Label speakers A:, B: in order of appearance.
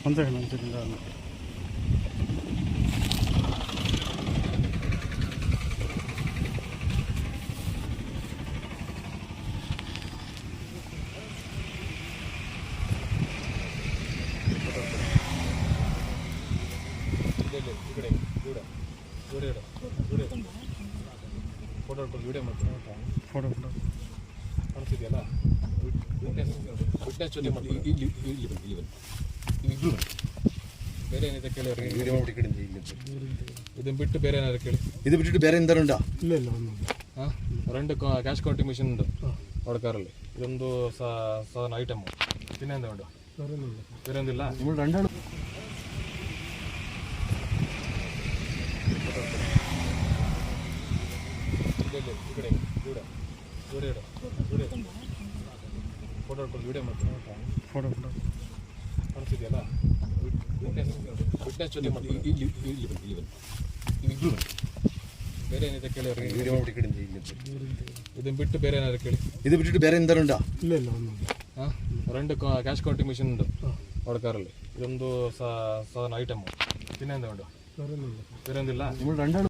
A: ಒಂದು second
B: video ಮಾಡ್ತೀನಿ
A: photo
B: ಕಾಣಿಸ್ತಿದೆಯಲ್ಲ witness ಜೊತೆ ಮಾಡ್ತೀನಿ ಇಬ್ಬರು ಬೇರೆ ಏನಿದೆ ಕೇಳಿ ಅವ್ರಿಗೆ
C: ವಿಡಿಯೋ ಮಾಡಿ ಕಡೆಯಿಂದ ಇಲ್ಲಿ
B: ಇದನ್ನು ಬಿಟ್ಟು ಬೇರೆ ಏನಾದ್ರು ಕೇಳಿ
C: ಇದು ಬಿಟ್ಟು ಬೇರೆ ಎಂದಾರು ಉಂಟಾ?
A: ಇಲ್ಲ ಇಲ್ಲ
B: ಹಾಂ రెండు ಕ್ಯಾಶ್ ಕೌಂಟಿಂಗ್ ಮಿಷಿನ್ ಉಂಟು ಅವಳ ಕಾರಲ್ಲಿ ಇದೊಂದು ಸಾಧಾರಣ ಐಟಮ್ ಇನ್ನೇಂದ ಉಂಟು ಬೇರೆ ಒಂದಿಲ್ಲ
C: നമ്മൾ രണ്ടാളും
B: ಫೋಟೋ ವಿಡಿಯೋ ಮಾಡ್ತೀನಿ
A: ಫೋಟೋ
B: ಕಾಣಿಸ್ತಿದೆಯಲ್ಲ ವಿಟ್ನೆಸ್ ಜೊತೆ ಮಾಡ್ತೀನಿ ಇಬ್ಬರು ಬೇರೆ ಏನಿದೆ ಕೇಳಿ ಅವ್ರಿಗೆ
C: ವಿಡಿಯೋ ಮಾಡಿ ಕಡೆಯಿಂದ ಇಲ್ಲಿ
B: ಇದನ್ನು ಬಿಟ್ಟು ಬೇರೆ ಏನಾದ್ರು ಕೇಳಿ
C: ಇದು ಬಿಟ್ಟು ಬೇರೆ ಎಂದಾರು ಉಂಟಾ?
A: ಇಲ್ಲ ಇಲ್ಲ
B: ಹಾಂ రెండు ಕ್ಯಾಶ್ ಕೌಂಟಿಂಗ್ ಮಿಷಿನ್ ಉಂಟು ಅವಳ ಕಾರಲ್ಲಿ ಇದೊಂದು ಸಾಧಾರಣ ಐಟಮ್ ಇನ್ನೇಂದ ಉಂಟು ಬೇರೆ ಒಂದಿಲ್ಲ
C: നമ്മൾ രണ്ടാളും